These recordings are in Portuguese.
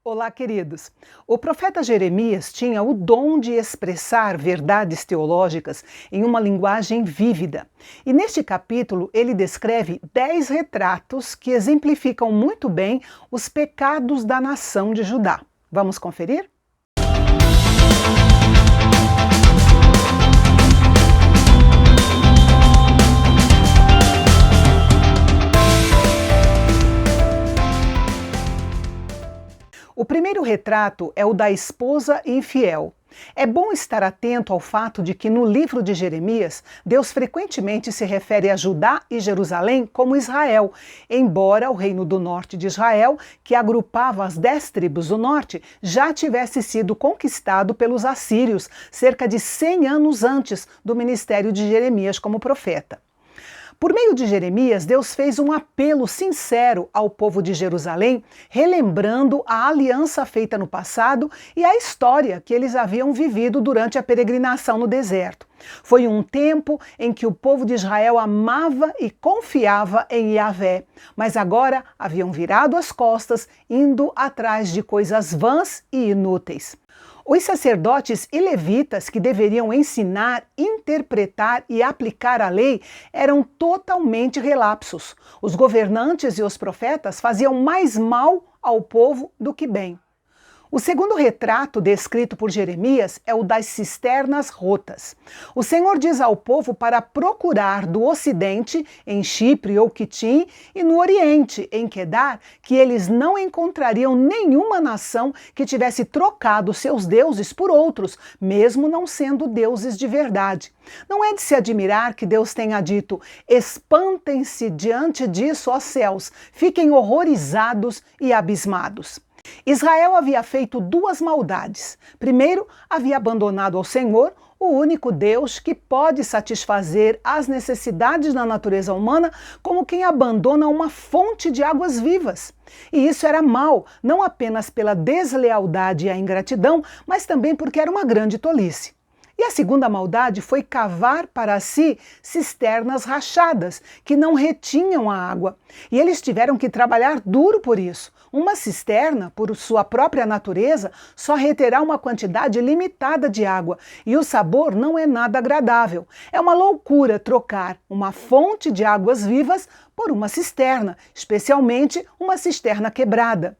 Olá, queridos. O profeta Jeremias tinha o dom de expressar verdades teológicas em uma linguagem vívida. E neste capítulo ele descreve 10 retratos que exemplificam muito bem os pecados da nação de Judá. Vamos conferir? O primeiro retrato é o da esposa infiel. É bom estar atento ao fato de que no livro de Jeremias, Deus frequentemente se refere a Judá e Jerusalém como Israel, embora o reino do norte de Israel, que agrupava as 10 tribos do norte, já tivesse sido conquistado pelos assírios cerca de 100 anos antes do ministério de Jeremias como profeta. Por meio de Jeremias, Deus fez um apelo sincero ao povo de Jerusalém, relembrando a aliança feita no passado e a história que eles haviam vivido durante a peregrinação no deserto. Foi um tempo em que o povo de Israel amava e confiava em Yahvé, mas agora haviam virado as costas, indo atrás de coisas vãs e inúteis. Os sacerdotes e levitas que deveriam ensinar, interpretar e aplicar a lei eram totalmente relapsos. Os governantes e os profetas faziam mais mal ao povo do que bem. O segundo retrato descrito por Jeremias é o das cisternas rotas. O Senhor diz ao povo para procurar do ocidente, em Chipre ou Quitim, e no oriente, em Quedar, que eles não encontrariam nenhuma nação que tivesse trocado seus deuses por outros, mesmo não sendo deuses de verdade. Não é de se admirar que Deus tenha dito: espantem-se diante disso, ó céus, fiquem horrorizados e abismados. Israel havia feito 2 maldades. Primeiro, havia abandonado ao Senhor, o único Deus que pode satisfazer as necessidades da natureza humana, como quem abandona uma fonte de águas vivas. E isso era mal, não apenas pela deslealdade e a ingratidão, mas também porque era uma grande tolice. E a segunda maldade foi cavar para si cisternas rachadas, que não retinham a água. E eles tiveram que trabalhar duro por isso. Uma cisterna, por sua própria natureza, só reterá uma quantidade limitada de água, e o sabor não é nada agradável. É uma loucura trocar uma fonte de águas vivas por uma cisterna, especialmente uma cisterna quebrada.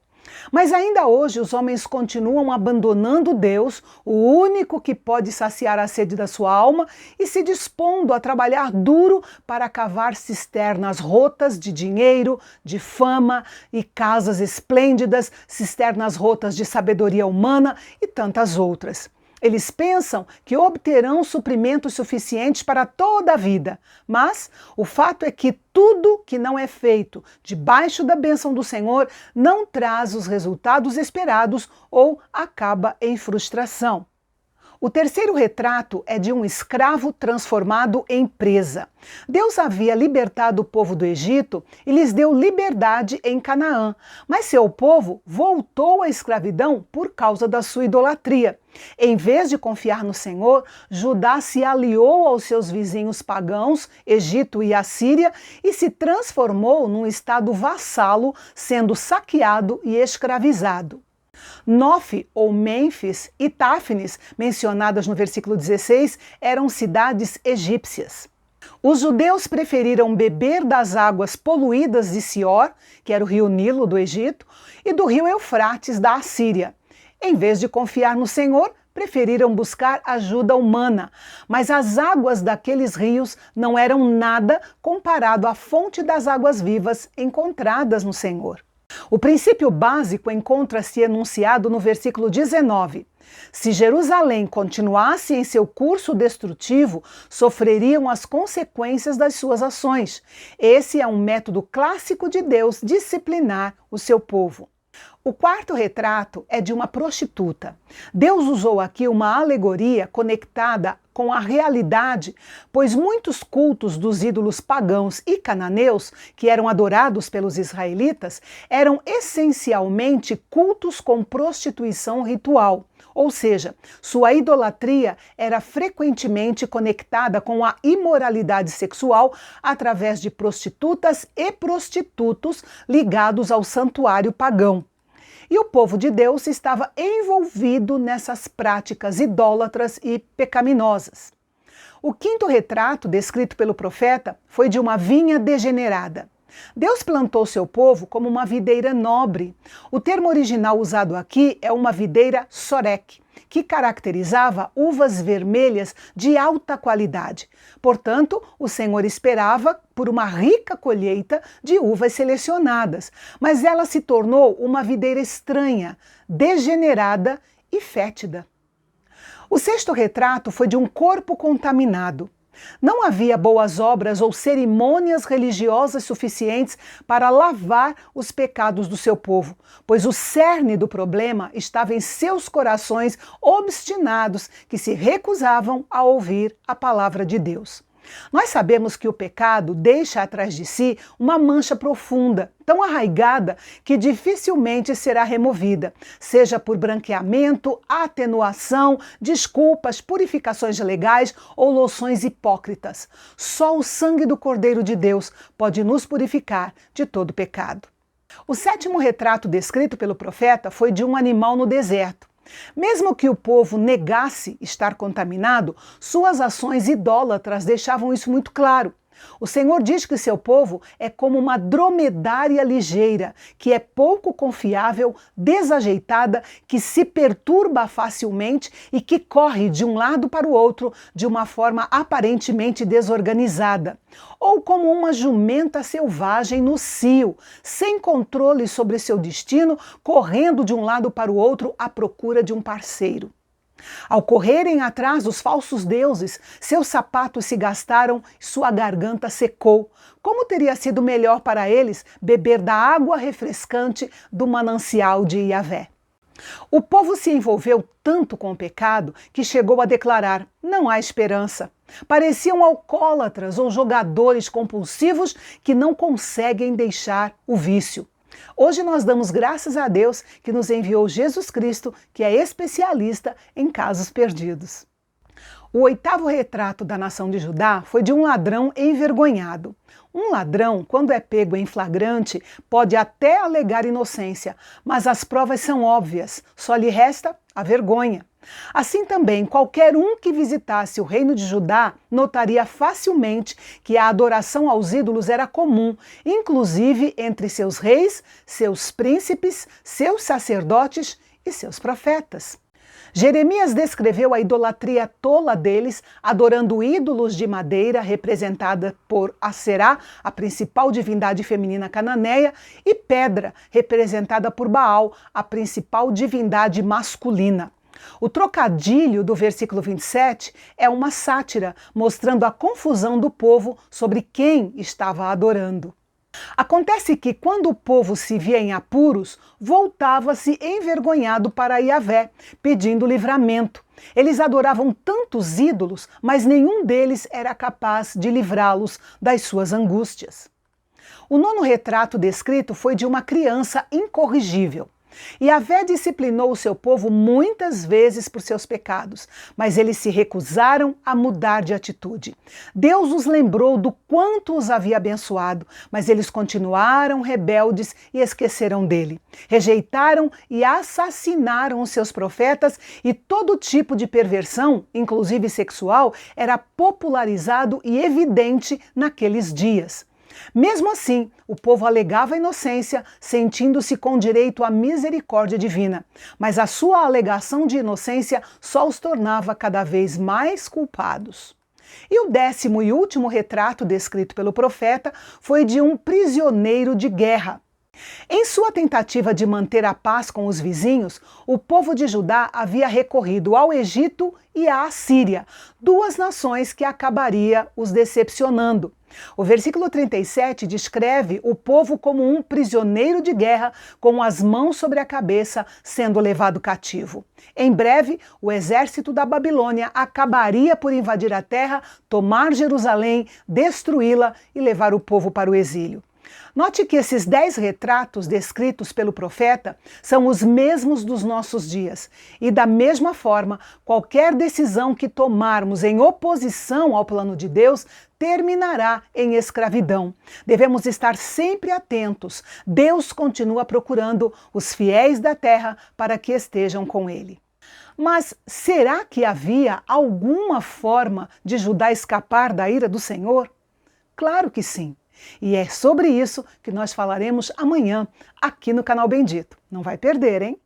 Mas ainda hoje os homens continuam abandonando Deus, o único que pode saciar a sede da sua alma, e se dispondo a trabalhar duro para cavar cisternas rotas de dinheiro, de fama e casas esplêndidas, cisternas rotas de sabedoria humana e tantas outras. Eles pensam que obterão suprimentos suficientes para toda a vida, mas o fato é que tudo que não é feito debaixo da bênção do Senhor não traz os resultados esperados ou acaba em frustração. O terceiro retrato é de um escravo transformado em presa. Deus havia libertado o povo do Egito e lhes deu liberdade em Canaã, mas seu povo voltou à escravidão por causa da sua idolatria. Em vez de confiar no Senhor, Judá se aliou aos seus vizinhos pagãos, Egito e Assíria, e se transformou num estado vassalo, sendo saqueado e escravizado. Nof, ou Mênfis, e Táfnis, mencionadas no versículo 16, eram cidades egípcias. Os judeus preferiram beber das águas poluídas de Sior, que era o rio Nilo do Egito, e do rio Eufrates da Assíria. Em vez de confiar no Senhor, preferiram buscar ajuda humana, mas as águas daqueles rios não eram nada comparado à fonte das águas vivas encontradas no Senhor. O princípio básico encontra-se enunciado no versículo 19. Se Jerusalém continuasse em seu curso destrutivo, sofreriam as consequências das suas ações. Esse é um método clássico de Deus disciplinar o seu povo. O quarto retrato é de uma prostituta. Deus usou aqui uma alegoria conectada com a realidade, pois muitos cultos dos ídolos pagãos e cananeus, que eram adorados pelos israelitas, eram essencialmente cultos com prostituição ritual. Ou seja, sua idolatria era frequentemente conectada com a imoralidade sexual através de prostitutas e prostitutos ligados ao santuário pagão. E o povo de Deus estava envolvido nessas práticas idólatras e pecaminosas. O quinto retrato descrito pelo profeta foi de uma vinha degenerada. Deus plantou seu povo como uma videira nobre. O termo original usado aqui é uma videira sorek, que caracterizava uvas vermelhas de alta qualidade. Portanto, o Senhor esperava por uma rica colheita de uvas selecionadas, mas ela se tornou uma videira estranha, degenerada e fétida. O sexto retrato foi de um corpo contaminado. Não havia boas obras ou cerimônias religiosas suficientes para lavar os pecados do seu povo, pois o cerne do problema estava em seus corações obstinados que se recusavam a ouvir a palavra de Deus. Nós sabemos que o pecado deixa atrás de si uma mancha profunda, tão arraigada que dificilmente será removida, seja por branqueamento, atenuação, desculpas, purificações legais ou loções hipócritas. Só o sangue do Cordeiro de Deus pode nos purificar de todo pecado. O sétimo retrato descrito pelo profeta foi de um animal no deserto. Mesmo que o povo negasse estar contaminado, suas ações idólatras deixavam isso muito claro. O Senhor diz que seu povo é como uma dromedária ligeira, que é pouco confiável, desajeitada, que se perturba facilmente e que corre de um lado para o outro de uma forma aparentemente desorganizada. Ou como uma jumenta selvagem no cio, sem controle sobre seu destino, correndo de um lado para o outro à procura de um parceiro. Ao correrem atrás dos falsos deuses, seus sapatos se gastaram e sua garganta secou. Como teria sido melhor para eles beber da água refrescante do manancial de Yahvé? O povo se envolveu tanto com o pecado que chegou a declarar: não há esperança. Pareciam alcoólatras ou jogadores compulsivos que não conseguem deixar o vício. Hoje nós damos graças a Deus que nos enviou Jesus Cristo, que é especialista em casos perdidos. O oitavo retrato da nação de Judá foi de um ladrão envergonhado. Um ladrão, quando é pego em flagrante, pode até alegar inocência, mas as provas são óbvias, só lhe resta a vergonha. Assim também, qualquer um que visitasse o reino de Judá notaria facilmente que a adoração aos ídolos era comum, inclusive entre seus reis, seus príncipes, seus sacerdotes e seus profetas. Jeremias descreveu a idolatria tola deles, adorando ídolos de madeira, representada por Aserá, a principal divindade feminina cananeia, e pedra, representada por Baal, a principal divindade masculina. O trocadilho do versículo 27 é uma sátira, mostrando a confusão do povo sobre quem estava adorando. Acontece que, quando o povo se via em apuros, voltava-se envergonhado para Yahvé, pedindo livramento. Eles adoravam tantos ídolos, mas nenhum deles era capaz de livrá-los das suas angústias. O nono retrato descrito foi de uma criança incorrigível. Yahvé disciplinou o seu povo muitas vezes por seus pecados, mas eles se recusaram a mudar de atitude. Deus os lembrou do quanto os havia abençoado, mas eles continuaram rebeldes e esqueceram dele. Rejeitaram e assassinaram os seus profetas e todo tipo de perversão, inclusive sexual, era popularizado e evidente naqueles dias. Mesmo assim, o povo alegava inocência, sentindo-se com direito à misericórdia divina, mas a sua alegação de inocência só os tornava cada vez mais culpados. E o 10º e último retrato descrito pelo profeta foi de um prisioneiro de guerra. Em sua tentativa de manter a paz com os vizinhos, o povo de Judá havia recorrido ao Egito e à Assíria, duas nações que acabaria os decepcionando. O versículo 37 descreve o povo como um prisioneiro de guerra com as mãos sobre a cabeça sendo levado cativo. Em breve, o exército da Babilônia acabaria por invadir a terra, tomar Jerusalém, destruí-la e levar o povo para o exílio. Note que esses 10 retratos descritos pelo profeta são os mesmos dos nossos dias. E da mesma forma, qualquer decisão que tomarmos em oposição ao plano de Deus terminará em escravidão. Devemos estar sempre atentos. Deus continua procurando os fiéis da terra para que estejam com Ele. Mas será que havia alguma forma de Judá escapar da ira do Senhor? Claro que sim. E é sobre isso que nós falaremos amanhã aqui no Canal Bendito. Não vai perder, hein?